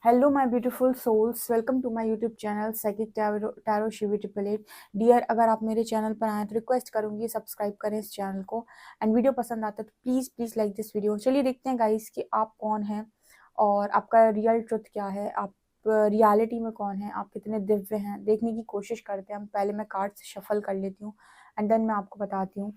Hello, my beautiful souls. Welcome to my YouTube channel Psychic Tarot Shivi Triple Eight. Dear, अगर आप मेरे channel पर आए तो रिक्वेस्ट करूंगी सब्सक्राइब करें इस चैनल को एंड वीडियो पसंद आता है तो please please like this video. चलिए देखते हैं गाइस कि आप कौन हैं और आपका रियल ट्रुथ क्या है, आप रियलिटी में कौन है, आप कितने दिव्य हैं, देखने की कोशिश करते हैं हम। पहले मैं कार्ड्स शफल कर लेती हूँ एंड देन मैं आपको बताती हूँ।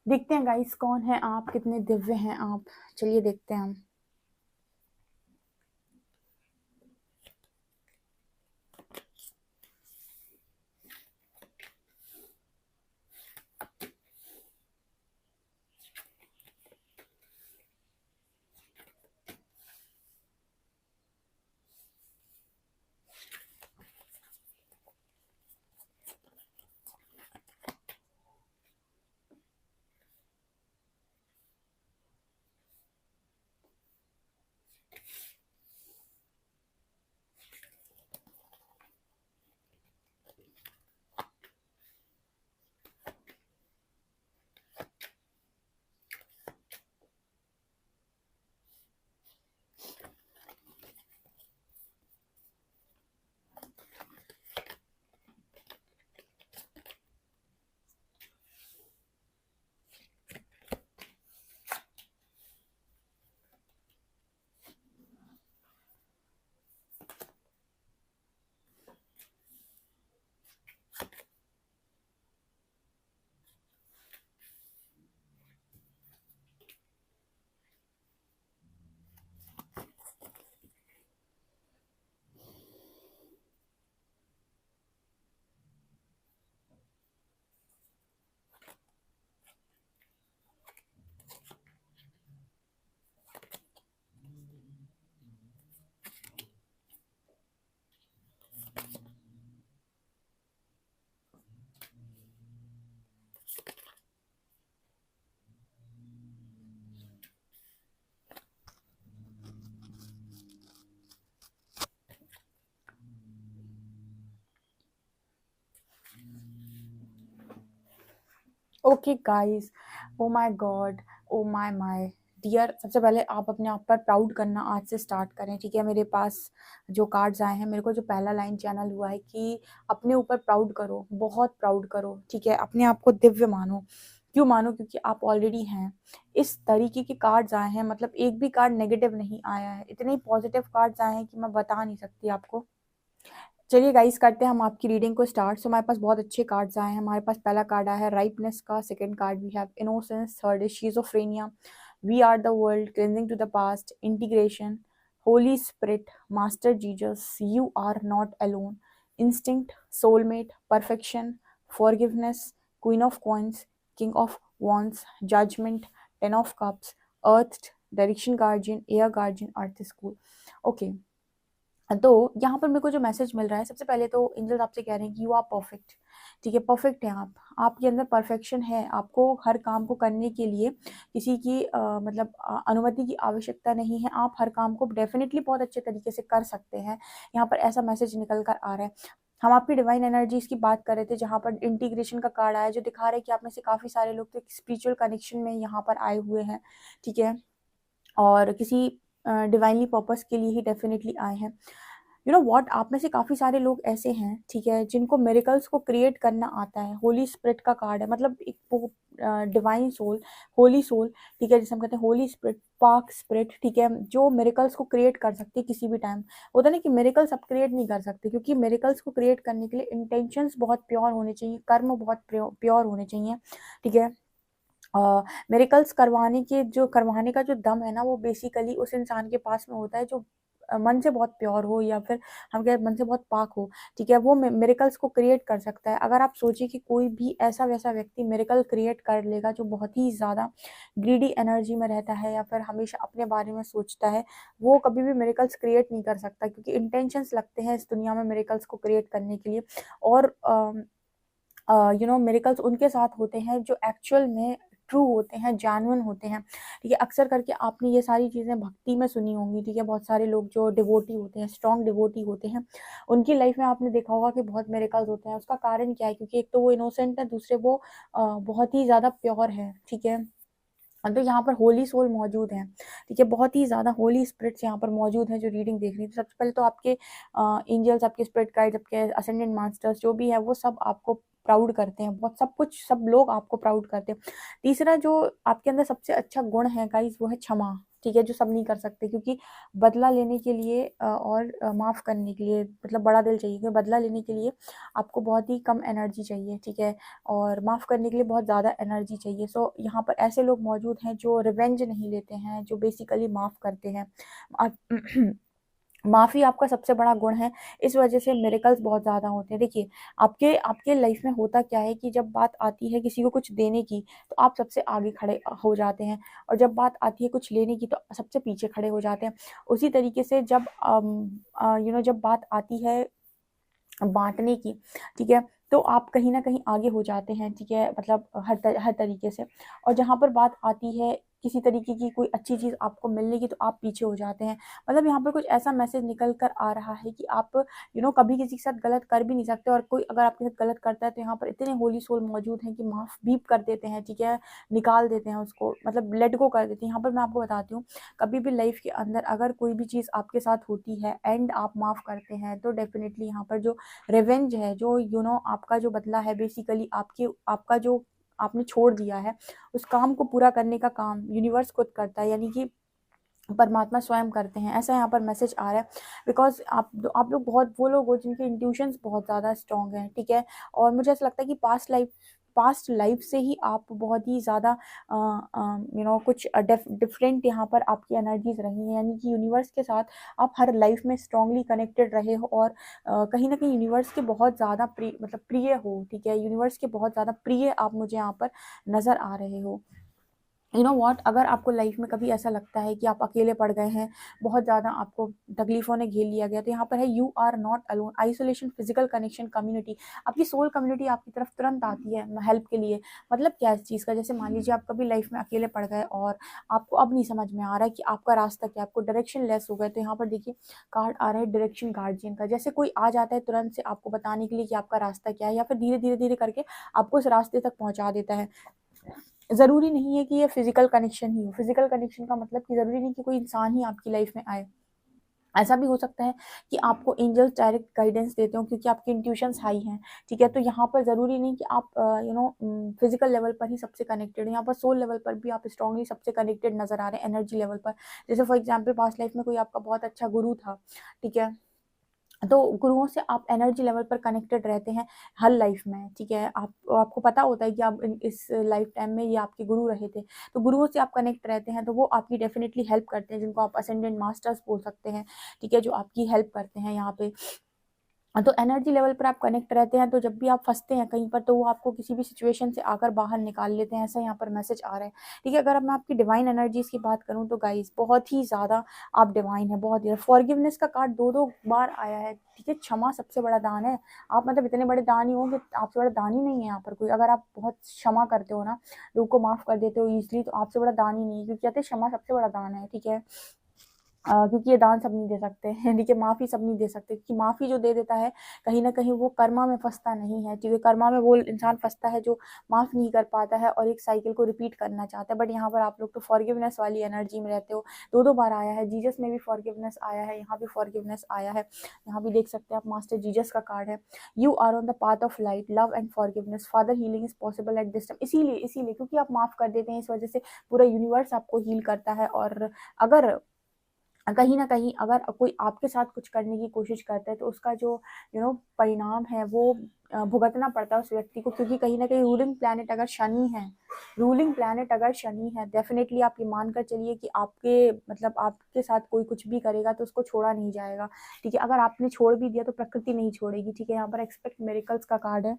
देखते हैं गाइस कौन है आप, कितने दिव्य हैं आप। चलिए देखते हैं हम। Okay guys, oh my God, oh my dear, सबसे पहले आप अपने आप पर प्राउड करना आज से स्टार्ट करें, ठीक है। मेरे पास जो कार्ड्स आए हैं, मेरे को जो पहला लाइन चैनल हुआ है कि अपने ऊपर प्राउड करो, बहुत प्राउड करो, ठीक है। अपने आप को दिव्य मानो, क्यों मानो? क्योंकि आप ऑलरेडी हैं। इस तरीके के कार्ड्स आए हैं, मतलब एक भी कार्ड नेगेटिव नहीं आया है, इतने पॉजिटिव कार्ड्स आए हैं कि मैं बता नहीं सकती आपको। चलिए गाइस, करते हैं हम आपकी रीडिंग को स्टार्ट। सो हमारे पास बहुत अच्छे कार्ड्स आए हैं। हमारे पास पहला कार्ड आया है राइपनेस का, second card we have innocence, third is schizophrenia, we are the world, clinging to the past, integration, Holy Spirit, master Jesus, you are not alone, instinct, soulmate, perfection, forgiveness, queen of coins, king of wands, judgement, ten of cups, earth, direction guardian, air guardian, earth school. Okay, तो यहाँ पर मेरे को जो message मिल रहा है, सबसे पहले तो एंजल्स आपसे कह रहे हैं कि यू आर परफेक्ट। ठीक है, परफेक्ट है आप, आपके अंदर परफेक्शन है। आपको हर काम को करने के लिए किसी की मतलब अनुमति की आवश्यकता नहीं है। आप हर काम को डेफिनेटली बहुत अच्छे तरीके से कर सकते हैं। यहाँ पर ऐसा मैसेज निकल कर आ रहा है। हम आपकी डिवाइन एनर्जीज की बात कर रहे थे, जहाँ पर इंटीग्रेशन का कार्ड आया, जो दिखा रहा है कि आप में से काफ़ी सारे लोग तो स्पिरिचुअल कनेक्शन में यहाँ पर आए हुए हैं। ठीक है, और किसी डिवाइनली पर्पस के लिए ही डेफिनेटली आए हैं। यू नो व्हाट, आप में से काफ़ी सारे लोग ऐसे हैं, ठीक है, जिनको मिरेकल्स को क्रिएट करना आता है। होली स्पिरिट का कार्ड है, मतलब एक वो डिवाइन सोल, होली सोल, ठीक है, जिसे हम कहते हैं होली स्पिरिट, पाक स्पिरिट, ठीक है, जो मिरेकल्स को क्रिएट कर सकती है किसी भी टाइम। होता है ना कि मिरेकल्स आप क्रिएट नहीं कर सकते, क्योंकि मिरेकल्स को क्रिएट करने के लिए इंटेंशंस बहुत प्योर होने चाहिए, कर्म बहुत प्योर होने चाहिए। ठीक है, मिरेकल्स करवाने का जो दम है ना, वो बेसिकली उस इंसान के पास में होता है जो मन से बहुत प्योर हो, या फिर हम कहें मन से बहुत पाक हो। ठीक है, वो मिरेकल्स को क्रिएट कर सकता है। अगर आप सोचिए कि कोई भी ऐसा वैसा व्यक्ति मिरेकल क्रिएट कर लेगा जो बहुत ही ज़्यादा ग्रीडी एनर्जी में रहता है, या फिर हमेशा अपने बारे में सोचता है, वो कभी भी मिरेकल्स क्रिएट नहीं कर सकता, क्योंकि इंटेंशंस लगते हैं इस दुनिया में मिरेकल्स को क्रिएट करने के लिए। और मिरेकल्स उनके साथ होते हैं जो एक्चुअल में ट्रू होते हैं, जेन्युइन होते हैं। ठीक है, अक्सर करके आपने ये सारी चीज़ें भक्ति में सुनी होंगी। ठीक है, बहुत सारे लोग जो डिवोटी होते हैं, स्ट्रॉन्ग डिवोटी होते हैं, उनकी लाइफ में आपने देखा होगा कि बहुत मिरेकल्स होते हैं। उसका कारण क्या है? क्योंकि एक तो वो इनोसेंट है, दूसरे वो बहुत ही ज़्यादा प्योर है। ठीक है, तो यहाँ पर होली सोल मौजूद हैं। ठीक है, बहुत ही ज़्यादा होली स्पिरिट्स यहाँ पर मौजूद हैं जो रीडिंग देख रही है। तो सबसे पहले तो आपके एंजल्स, आपके स्पिरिट गाइड्स, आपके असेंडेंट मास्टर्स जो भी है, वो सब आपको प्राउड करते हैं, बहुत सब कुछ, सब लोग आपको प्राउड करते हैं। तीसरा जो आपके अंदर सबसे अच्छा गुण है गाइस, वो है क्षमा। ठीक है, जो सब नहीं कर सकते, क्योंकि बदला लेने के लिए और माफ़ करने के लिए, मतलब बड़ा दिल चाहिए, क्योंकि बदला लेने के लिए आपको बहुत ही कम एनर्जी चाहिए। ठीक है, और माफ़ करने के लिए बहुत ज़्यादा एनर्जी चाहिए। सो यहाँ पर ऐसे लोग मौजूद हैं जो रिवेंज नहीं लेते हैं, जो बेसिकली माफ़ करते हैं। माफ़ी आपका सबसे बड़ा गुण है, इस वजह से मिरेकल्स बहुत ज़्यादा होते हैं। देखिए, आपके आपके लाइफ में होता क्या है कि जब बात आती है किसी को कुछ देने की, तो आप सबसे आगे खड़े हो जाते हैं, और जब बात आती है कुछ लेने की, तो सबसे पीछे खड़े हो जाते हैं। उसी तरीके से जब जब बात आती है बाँटने की, ठीक है, तो आप कहीं न कहीं आगे हो जाते हैं। ठीक है, मतलब हर तरीके से। और जहाँ पर बात आती है किसी तरीके की कोई अच्छी चीज़ आपको मिलने की, तो आप पीछे हो जाते हैं। मतलब यहाँ पर कुछ ऐसा मैसेज निकल कर आ रहा है कि आप कभी किसी के साथ गलत कर भी नहीं सकते, और कोई अगर आपके साथ गलत करता है, तो यहाँ पर इतने होली सोल मौजूद हैं कि माफ़ भी कर देते हैं। ठीक है, निकाल देते हैं उसको, मतलब लेट गो कर देते हैं। यहाँ पर मैं आपको बताती हूँ, कभी भी लाइफ के अंदर अगर कोई भी चीज़ आपके साथ होती है एंड आप माफ़ करते हैं, तो डेफ़िनेटली यहाँ पर जो रिवेंज है, जो आपका जो बदला है, बेसिकली आपका जो आपने छोड़ दिया है, उस काम को पूरा करने का काम यूनिवर्स खुद करता है, यानी कि परमात्मा स्वयं करते हैं। ऐसा यहाँ पर मैसेज आ रहा है, बिकॉज आप लोग बहुत वो लोग हो जिनके इंट्यूशंस बहुत ज़्यादा स्ट्रॉन्ग हैं। ठीक है, और मुझे ऐसा लगता है कि पास्ट लाइफ से ही आप बहुत ही ज़्यादा कुछ डिफरेंट यहाँ पर आपकी एनर्जीज रही हैं, यानी कि यूनिवर्स के साथ आप हर लाइफ में स्ट्रांगली कनेक्टेड रहे हो, और कहीं ना कहीं यूनिवर्स के बहुत ज़्यादा प्रिय हो। ठीक है, यूनिवर्स के बहुत ज़्यादा प्रिय आप मुझे यहाँ पर नज़र आ रहे हो। व्हाट, अगर आपको लाइफ में कभी ऐसा लगता है कि आप अकेले पड़ गए हैं, बहुत ज़्यादा आपको तकलीफ़ों ने घेर लिया गया, तो यहाँ पर है you are not alone, isolation, physical connection, community, आपकी सोल कम्युनिटी आपकी तरफ तुरंत आती है हेल्प के लिए। मतलब क्या इस चीज़ का, जैसे मान लीजिए आप कभी लाइफ में अकेले पड़ गए और आपको अब नहीं समझ में आ रहा है कि आपका रास्ता क्या, आपको डायरेक्शन लेस हो गए, तो यहाँ पर देखिए कार्ड आ रहा है डायरेक्शन गार्जियन का। जैसे कोई आ जाता है तुरंत से आपको बताने के लिए कि आपका रास्ता क्या है, या फिर धीरे धीरे धीरे करके आपको उस रास्ते तक पहुँचा देता है। ज़रूरी नहीं है कि ये फिजिकल कनेक्शन ही हो। फिजिकल कनेक्शन का मतलब कि ज़रूरी नहीं कि कोई इंसान ही आपकी लाइफ में आए। ऐसा भी हो सकता है कि आपको एंजल्स डायरेक्ट गाइडेंस देते हो क्योंकि आपकी इंट्यूशंस हाई हैं, ठीक है। तो यहाँ पर ज़रूरी नहीं कि आप फिजिकल लेवल पर ही सबसे कनेक्टेड, यहाँ पर सोल लेवल पर भी आप स्ट्रांगली सबसे कनेक्टेड नजर आ रहे हैं, एनर्जी लेवल पर। जैसे फॉर एग्जाम्पल पास्ट लाइफ में कोई आपका बहुत अच्छा गुरु था, ठीक है, तो गुरुओं से आप एनर्जी लेवल पर कनेक्टेड रहते हैं हर लाइफ में, ठीक है। आपको पता होता है कि आप इस लाइफ टाइम में ये आपके गुरु रहे थे, तो गुरुओं से आप कनेक्ट रहते हैं, तो वो आपकी डेफिनेटली हेल्प करते हैं, जिनको आप असेंडेंट मास्टर्स बोल सकते हैं, ठीक है, जो आपकी हेल्प करते हैं यहाँ पे। तो एनर्जी लेवल पर आप कनेक्ट रहते हैं, तो जब भी आप फंसते हैं कहीं पर, तो वो आपको किसी भी सिचुएशन से आकर बाहर निकाल लेते हैं, ऐसा यहाँ पर मैसेज आ रहा है, ठीक है। अगर अब मैं आपकी डिवाइन एनर्जीज की बात करूँ तो गाइस बहुत ही ज़्यादा आप डिवाइन है, बहुत ही। फॉरगिवनेस का कार्ड दो बार आया है, ठीक है। क्षमा सबसे बड़ा दान है। आप मतलब इतने बड़े दानी हो कि आपसे बड़ा दानी नहीं है यहाँ पर कोई। अगर आप बहुत क्षमा करते हो ना, लोगों को माफ कर देते हो ईजिली, तो आपसे बड़ा दानी नहीं है, क्योंकि कहते हैं क्षमा सबसे बड़ा दान है, ठीक है। क्योंकि ये दान सब नहीं दे सकते हैं, ठीक है, माफ़ी सब नहीं दे सकते, क्योंकि माफ़ी जो दे देता है कहीं ना कहीं वो कर्मा में फंसता नहीं है, ठीक है। कर्मा में वो इंसान फंसता है जो माफ़ नहीं कर पाता है और एक साइकिल को रिपीट करना चाहता है। बट यहाँ पर आप लोग तो फॉरगिवनेस वाली एनर्जी में रहते हो। दो बार आया है, जीसस में भी फॉरगिवनेस आया है, यहाँ भी फॉरगिवनेस आया है। यहाँ भी देख सकते हैं आप, मास्टर जीसस का कार्ड है। You are on the path of light, love and forgiveness, father healing is possible at this time. इसीलिए क्योंकि आप माफ़ कर देते हैं, इस वजह से पूरा यूनिवर्स आपको हील करता है। और अगर कहीं न कहीं अगर कोई आपके साथ कुछ करने की कोशिश करता है, तो उसका जो परिणाम है वो भुगतना पड़ता है उस व्यक्ति को, क्योंकि कहीं न कहीं रूलिंग प्लैनेट अगर शनि है, डेफिनेटली आप ये मानकर चलिए कि आपके मतलब आपके साथ कोई कुछ भी करेगा तो उसको छोड़ा नहीं जाएगा, ठीक है। अगर आपने छोड़ भी दिया तो प्रकृति नहीं छोड़ेगी, ठीक है। यहाँ पर एक्सपेक्ट मिरेकल्स का कार्ड है।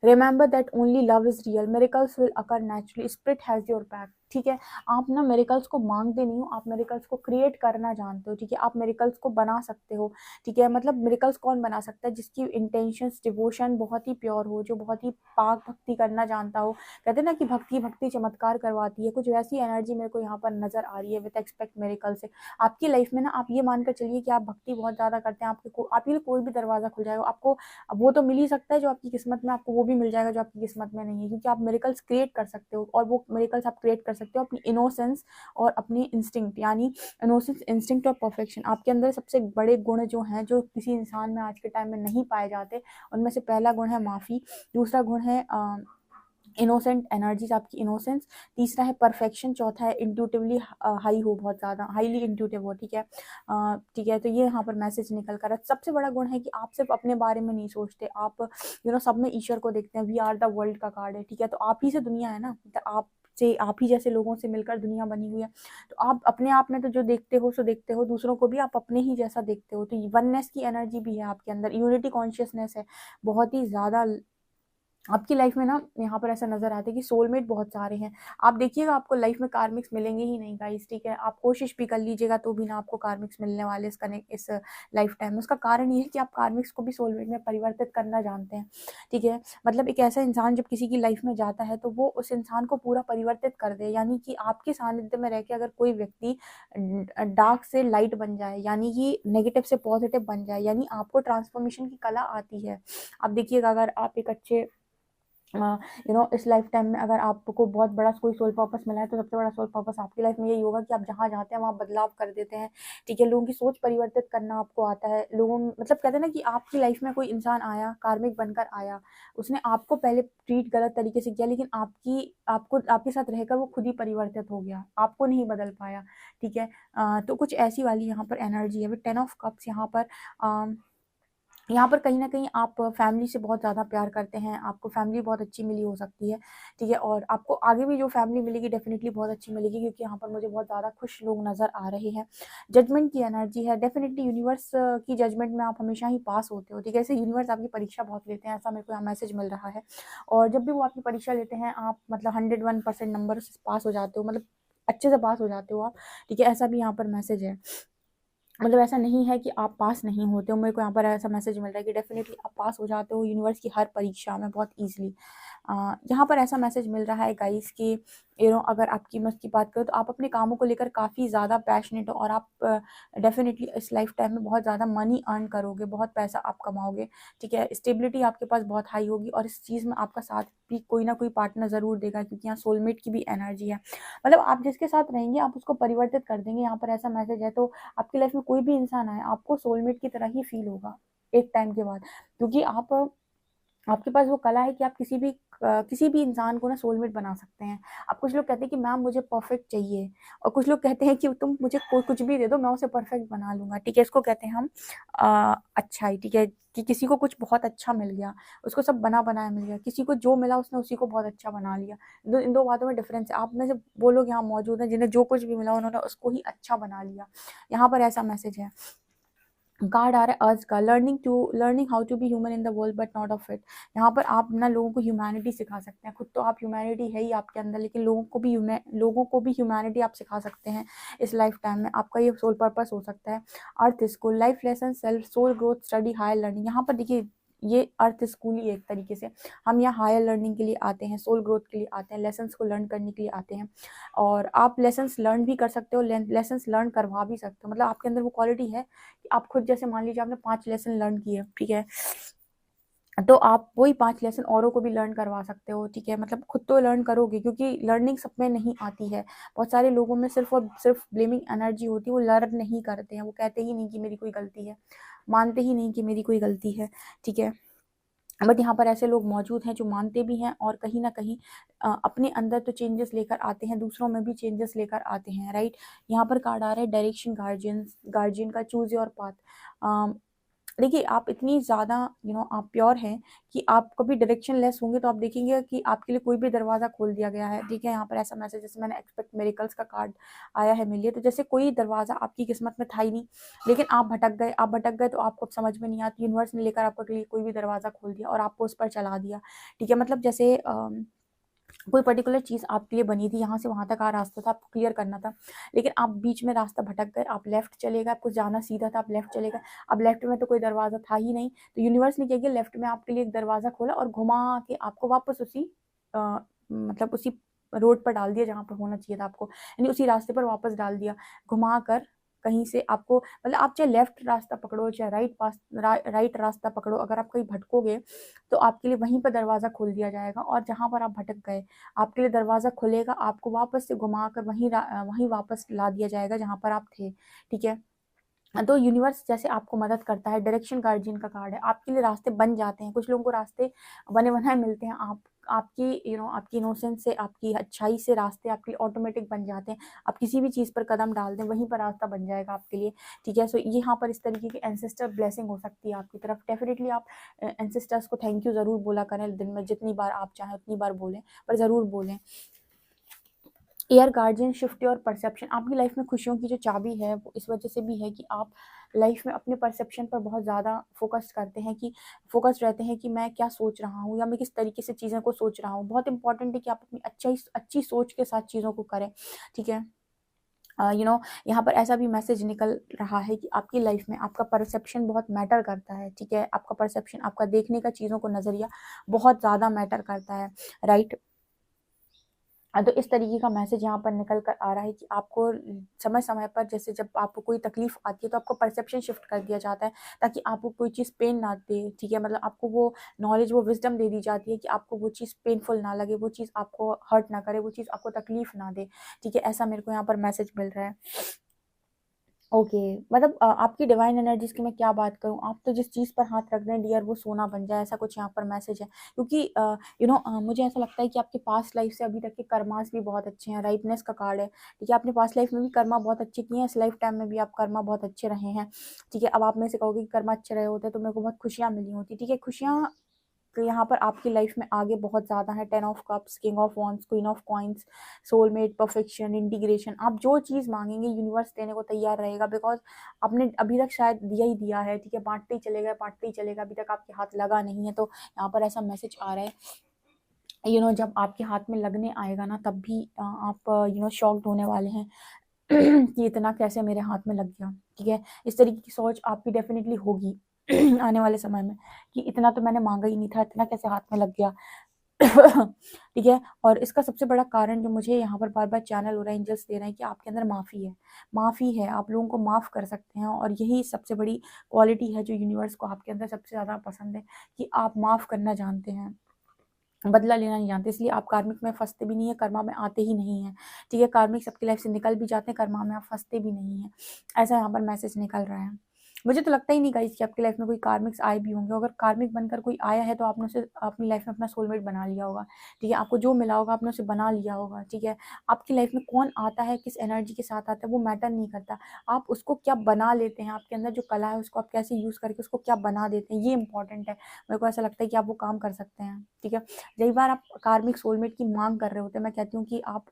Remember that only love is real, miracles will occur naturally, spirit has your back, ठीक है। आप ना मिरेकल्स को मांगते नहीं हो, आप मिरेकल्स को क्रिएट करना जानते हो, ठीक है। आप मिरेकल्स को बना सकते हो, ठीक है। मतलब मिरेकल्स कौन बना सकता है? जिसकी इंटेंशंस डिवोशन बहुत ही प्योर हो, जो बहुत ही पाक भक्ति करना जानता हो। कहते हैं ना कि भक्ति भक्ति चमत्कार करवाती है, कुछ वैसी एनर्जी मेरे को यहाँ पर नजर आ रही है विद एक्सपेक्ट मिरेकल से। आपकी लाइफ में ना आप ये मानकर चलिए कि आप भक्ति बहुत ज्यादा करते हैं, आपके लिए कोई भी दरवाजा खुल जाएगा आपको। अब वो तो मिल ही सकता है जो आपकी किस्मत में, आपको वो भी मिल जाएगा जो आपकी किस्मत में नहीं है, क्योंकि आप मिरेकल्स क्रिएट कर सकते हो। और वो मिरेकल्स आप क्रिएट कर सकते हो अपनी इनोसेंस और अपनी इंस्टिंक्ट, यानी इनोसेंस, इंस्टिंक्ट और परफेक्शन। आपके अंदर सबसे बड़े गुण जो हैं, जो किसी इंसान में आज के टाइम में नहीं पाए जाते, उनमें से पहला गुण है माफ़ी, दूसरा गुण है इनोसेंट एनर्जीज, आपकी इनोसेंस, तीसरा है परफेक्शन, चौथा है इंट्यूटिवली हाई हो, बहुत ज़्यादा हाईली इंट्यूटिव हो, ठीक है। ठीक है, तो ये यहाँ पर मैसेज निकल कर है। सबसे बड़ा गुण है कि आप सिर्फ अपने बारे में नहीं सोचते, आप सब में ईश्वर को देखते हैं। वी आर द वर्ल्ड का कार्ड है, ठीक है। तो आप ही से दुनिया है ना, तो आप ही जैसे लोगों से मिलकर दुनिया बनी हुई है। तो आप अपने आप में तो जो देखते हो सो देखते हो, दूसरों को भी आप अपने ही जैसा देखते हो। तो वननेस की एनर्जी भी है आपके अंदर, यूनिटी कॉन्शियसनेस है बहुत ही ज़्यादा आपकी लाइफ में ना। यहाँ पर ऐसा नजर आता है कि सोलमेट बहुत सारे हैं। आप देखिएगा आपको लाइफ में कार्मिक्स मिलेंगे ही नहीं गाइस, ठीक है। आप कोशिश भी कर लीजिएगा तो भी ना आपको कार्मिक्स मिलने वाले इस लाइफ टाइम में। उसका कारण ये है कि आप कार्मिक्स को भी सोलमेट में परिवर्तित करना जानते हैं, ठीक है। मतलब एक ऐसा इंसान जब किसी की लाइफ में जाता है तो वो उस इंसान को पूरा परिवर्तित कर दे, यानी कि आपके सानिध्य में रह के अगर कोई व्यक्ति डार्क से लाइट बन जाए, यानी कि नेगेटिव से पॉजिटिव बन जाए, यानी आपको ट्रांसफॉर्मेशन की कला आती है। आप देखिएगा अगर आप एक अच्छे इस लाइफ टाइम में अगर आपको बहुत बड़ा कोई सोल पर्पस मिला है, तो सबसे बड़ा सोल पर्पस आपकी लाइफ में यही होगा कि आप जहाँ जाते हैं वहाँ बदलाव कर देते हैं, ठीक है। लोगों की सोच परिवर्तित करना आपको आता है। मतलब कहते हैं ना कि आपकी लाइफ में कोई इंसान आया, कार्मिक बनकर आया, उसने आपको पहले ट्रीट गलत तरीके से किया, लेकिन आपको आपके साथ रहकर वो खुद ही परिवर्तित हो गया, आपको नहीं बदल पाया, ठीक है। तो कुछ ऐसी वाली यहाँ पर एनर्जी है। 10 ऑफ कप्स यहाँ पर कहीं न कहीं आप फैमिली से बहुत ज़्यादा प्यार करते हैं, आपको फैमिली बहुत अच्छी मिली हो सकती है, ठीक है। और आपको आगे भी जो फैमिली मिलेगी डेफ़िनिटली बहुत अच्छी मिलेगी, क्योंकि यहाँ पर मुझे बहुत ज़्यादा खुश लोग नज़र आ रहे हैं। जजमेंट की एनर्जी है, डेफ़िनिटली यूनिवर्स की जजमेंट में आप हमेशा ही पास होते हो, ठीक है। ऐसे यूनिवर्स आपकी परीक्षा बहुत लेते हैं, ऐसा मेरे को यहाँ मैसेज मिल रहा है। और जब भी वो आपकी परीक्षा लेते हैं, आप मतलब 101% नंबर से पास हो जाते हो, मतलब अच्छे से पास हो जाते हो आप, ठीक है। ऐसा भी यहाँ पर मैसेज है। मतलब ऐसा नहीं है कि आप पास नहीं होते हो, मेरे को यहाँ पर ऐसा मैसेज मिल रहा है कि डेफिनेटली आप पास हो जाते हो यूनिवर्स की हर परीक्षा में बहुत ईजिली। यहाँ पर ऐसा मैसेज मिल रहा है गाइस कि अगर आप कीमत की बात करो तो आप अपने कामों को लेकर काफ़ी ज़्यादा पैशनेट हो और आप डेफिनेटली इस लाइफ टाइम में बहुत ज़्यादा मनी अर्न करोगे, बहुत पैसा आप कमाओगे, ठीक है। स्टेबिलिटी आपके पास बहुत हाई होगी और इस चीज़ में आपका साथ भी कोई ना कोई पार्टनर ज़रूर देगा, क्योंकि यहाँ सोलमेट की भी एनर्जी है। मतलब आप जिसके साथ रहेंगे आप उसको परिवर्तित कर देंगे, यहाँ पर ऐसा मैसेज है। तो आपकी लाइफ में कोई भी इंसान आए आपको सोलमेट की तरह ही फील होगा एक टाइम के बाद, क्योंकि आपके पास वो कला है कि आप किसी भी इंसान को ना सोलमेट बना सकते हैं। अब कुछ लोग कहते हैं कि मैम मुझे परफेक्ट चाहिए, और कुछ लोग कहते हैं कि तुम मुझे कुछ भी दे दो मैं उसे परफेक्ट बना लूंगा, ठीक है। इसको कहते हैं हम अच्छाई, ठीक है। कि किसी को कुछ बहुत अच्छा मिल गया, उसको सब बना बनाया मिल गया, किसी को जो मिला उसने उसी को बहुत अच्छा बना लिया। इन दो बातों में डिफरेंस है। आप में से वो लोग यहाँ मौजूद हैं जिन्हें जो कुछ भी मिला उन्होंने उसको ही अच्छा बना लिया। यहाँ पर ऐसा मैसेज है। कार्ड आ रहा है अर्ज का, learning how to be human in the world but not of it. यहाँ पर आप ना लोगों को ह्यूमैनिटी सिखा सकते हैं। खुद तो आप ह्यूमैनिटी है ही आपके अंदर, लेकिन लोगों को भी ह्यूमैनिटी आप सिखा सकते हैं इस लाइफ टाइम में। आपका ये सोल पर्पस हो सकता है। Earth school, life lesson, self soul growth, study, higher learning. यहाँ पर देखिए ये अर्थ स्कूल ही एक तरीके से, हम यहाँ हायर लर्निंग के लिए आते हैं, सोल ग्रोथ के लिए आते हैं, लेसन्स को लर्न करने के लिए आते हैं। और आप लेसन्स लर्न भी कर सकते हो, लेसन्स लर्न करवा भी सकते हो। मतलब आपके अंदर वो क्वालिटी है कि आप खुद, जैसे मान लीजिए आपने 5 लेसन लर्न किए, ठीक है, तो आप वही 5 लेसन औरों को भी लर्न करवा सकते हो, ठीक है। मतलब खुद तो लर्न करोगे, क्योंकि लर्निंग सब में नहीं आती है। बहुत सारे लोगों में सिर्फ और सिर्फ ब्लेमिंग एनर्जी होती है, वो लर्न नहीं करते हैं, वो कहते ही नहीं कि मेरी कोई गलती है, मानते ही नहीं कि मेरी कोई गलती है, ठीक है। बट यहाँ पर ऐसे लोग मौजूद हैं जो मानते भी हैं और कहीं ना कहीं अपने अंदर तो चेंजेस लेकर आते हैं, दूसरों में भी चेंजेस लेकर आते हैं, राइट। यहाँ पर कार्ड आ रहा है डायरेक्शन गार्जियन का, चूज योर पाथ। देखिए आप इतनी ज़्यादा आप प्योर हैं कि आप कभी डायरेक्शन लेस होंगे तो आप देखेंगे कि आपके लिए कोई भी दरवाज़ा खोल दिया गया है, ठीक है। यहाँ पर ऐसा मैसेज, जैसे मैंने एक्सपेक्ट मेरिकल्स का कार्ड आया है मेरे लिए, तो जैसे कोई दरवाज़ा आपकी किस्मत में था ही नहीं, लेकिन आप भटक गए तो आपको अब समझ में नहीं आती, यूनिवर्स ने लेकर आपके लिए कोई भी दरवाज़ा खोल दिया और आपको उस पर चला दिया, ठीक है। मतलब जैसे कोई पर्टिकुलर चीज़ आपके लिए बनी थी, यहाँ से वहाँ तक रास्ता था, आपको क्लियर करना था, लेकिन आप बीच में रास्ता भटक गए, आप लेफ्ट चले गए, आपको जाना सीधा था, आप लेफ्ट चले गए। अब लेफ्ट में तो कोई दरवाज़ा था ही नहीं, तो यूनिवर्स ने क्या किया, लेफ्ट में आपके लिए एक दरवाज़ा खोला और घुमा के आपको वापस मतलब उसी रोड पर डाल दिया जहाँ पर होना चाहिए था आपको, यानी उसी रास्ते पर वापस डाल दिया, घुमा कर कहीं से आपको। मतलब आप चाहे लेफ्ट रास्ता पकड़ो चाहे राइट रास्ता पकड़ो, अगर आप कहीं भटकोगे तो आपके लिए वहीं पर दरवाज़ा खोल दिया जाएगा, और जहाँ पर आप भटक गए आपके लिए दरवाज़ा खुलेगा, आपको वापस से घुमाकर वहीं वापस ला दिया जाएगा जहाँ पर आप थे, ठीक है। तो यूनिवर्स जैसे आपको मदद करता है, डायरेक्शन गार्जियन का कार्ड है, आपके लिए रास्ते बन जाते हैं। कुछ लोगों को रास्ते बने बनाए मिलते हैं, आपकी इनोसेंस से, आपकी अच्छाई से रास्ते आपके लिए ऑटोमेटिक बन जाते हैं। आप किसी भी चीज़ पर कदम डाल दें वहीं पर रास्ता बन जाएगा आपके लिए, ठीक है। सो यहाँ पर इस तरीके की एंसेस्टर ब्लेसिंग हो सकती है आपकी तरफ। डेफिनेटली आप एंसेस्टर्स को थैंक यू ज़रूर बोला करें, दिन में जितनी बार आप चाहें उतनी बार बोलें, पर ज़रूर बोलें। Air guardian, shift your perception. आपकी लाइफ में खुशियों की जो चाबी है वो इस वजह से भी है कि आप लाइफ में अपने परसेप्शन पर बहुत ज़्यादा फोकस करते हैं, कि फोकस रहते हैं कि मैं क्या सोच रहा हूँ या मैं किस तरीके से चीज़ों को सोच रहा हूँ। बहुत इंपॉर्टेंट है कि आप अपनी अच्छी सोच के साथ चीज़ों को करें, ठीक है। यहाँ पर ऐसा भी मैसेज निकल रहा है कि आपकी लाइफ में आपका परसेप्शन बहुत मैटर करता है, ठीक है। आपका परसेप्शन, आपका देखने का चीज़ों को नज़रिया बहुत ज़्यादा मैटर करता है, राइट। तो इस तरीके का मैसेज यहाँ पर निकल कर आ रहा है कि आपको समय समय पर, जैसे जब आपको कोई तकलीफ आती है तो आपको परसेप्शन शिफ्ट कर दिया जाता है, ताकि आपको कोई चीज़ पेन ना दे, ठीक है। मतलब आपको वो नॉलेज, वो विजडम दे दी जाती है कि आपको वो चीज़ पेनफुल ना लगे, वो चीज़ आपको हर्ट ना करे, वो चीज़ आपको तकलीफ ना दे, ठीक है। ऐसा मेरे को यहाँ पर मैसेज मिल रहा है। ओके, मतलब आपकी डिवाइन एनर्जीज की मैं क्या बात करूँ, आप तो जिस चीज़ पर हाथ रख दें डियर वो सोना बन जाए, ऐसा कुछ यहाँ पर मैसेज है। क्योंकि मुझे ऐसा लगता है कि आपके पास्ट लाइफ से अभी तक के कर्मास भी बहुत अच्छे हैं। राइटनेस का कार्ड है, ठीक है। आपने पास्ट लाइफ में भी कर्मा बहुत अच्छे किए हैं, इस लाइफ टाइम में भी आप कर्मा बहुत अच्छे रहे हैं, ठीक है। अब आप में से कहोगे कि कर्मा अच्छे रहे होते तो मेरे को बहुत खुशियाँ मिली होती, ठीक है। खुशियाँ तो यहाँ पर आपकी लाइफ में आगे बहुत ज़्यादा है। 10 of cups, king of wands, queen of coins, soulmate, perfection, integration. आप जो चीज़ मांगेंगे यूनिवर्स देने को तैयार रहेगा, बिकॉज आपने अभी तक शायद दिया ही दिया है, ठीक है। बांटते ही चलेगा, अभी तक आपके हाथ लगा नहीं है। तो यहाँ पर ऐसा मैसेज आ रहा है, जब आपके हाथ में लगने आएगा ना तब भी आप शॉक्ड होने वाले हैं कि इतना कैसे मेरे हाथ में लग गया, ठीक है। इस तरीके की सोच आपकी डेफिनेटली होगी आने वाले समय में, कि इतना तो मैंने मांगा ही नहीं था, इतना कैसे हाथ में लग गया। ठीक है। और इसका सबसे बड़ा कारण जो मुझे यहाँ पर बार बार चैनल और एंजल्स दे रहे हैं कि आपके अंदर माफ़ी है, आप लोगों को माफ़ कर सकते हैं। और यही सबसे बड़ी क्वालिटी है जो यूनिवर्स को आपके अंदर सबसे ज़्यादा पसंद है, कि आप माफ़ करना जानते हैं, बदला लेना नहीं जानते। इसलिए आप कार्मिक में फंसते भी नहीं है, कर्मा में आते ही नहीं है। ठीक है, कार्मिक सबकी लाइफ से निकल भी जाते हैं, कर्मा में आप फंसते भी नहीं है। ऐसा यहाँ पर मैसेज निकल रहा है। मुझे तो लगता ही नहीं गाइस कि आपकी लाइफ में कोई कार्मिक्स आए भी होंगे। अगर कार्मिक बनकर कोई आया है तो आपने उसे अपनी लाइफ में अपना सोलमेट बना लिया होगा। ठीक है, आपको जो मिला होगा आपने उसे बना लिया होगा। ठीक है, आपकी लाइफ में कौन आता है, किस एनर्जी के साथ आता है, वो मैटर नहीं करता। आप उसको क्या बना लेते हैं, आपके अंदर जो कला है उसको आप कैसे यूज़ करके उसको क्या बना देते हैं, ये इंपॉर्टेंट है। मेरे को ऐसा लगता है कि आप वो काम कर सकते हैं। ठीक है, कई बार आप कार्मिक सोलमेट की मांग कर रहे होते हैं, मैं कहती हूँ कि आप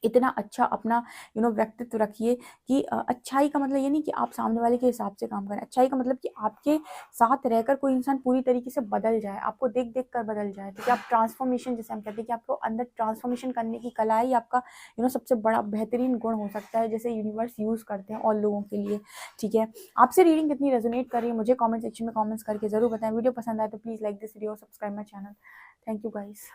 इतना अच्छा अपना व्यक्तित्व रखिए कि अच्छाई का मतलब ये नहीं कि आप सामने वाले के हिसाब से काम करें। अच्छाई का मतलब कि आपके साथ रहकर कोई इंसान पूरी तरीके से बदल जाए, आपको देख देख कर बदल जाए। ठीक है, आप ट्रांसफॉर्मेशन, जैसे हम कहते हैं कि आपको अंदर ट्रांसफॉर्मेशन करने की कला ही आपका सबसे बड़ा बेहतरीन गुण हो सकता है, जैसे यूनिवर्स यूज़ करते हैं और लोगों के लिए। ठीक है, आपसे रीडिंग कितनी रेजोनेट कर रही है मुझे कॉमेंट सेक्शन में कॉमेंट्स करके ज़रूर बताएं। वीडियो पसंद आए तो please like this video, subscribe my channel. Thank you guys.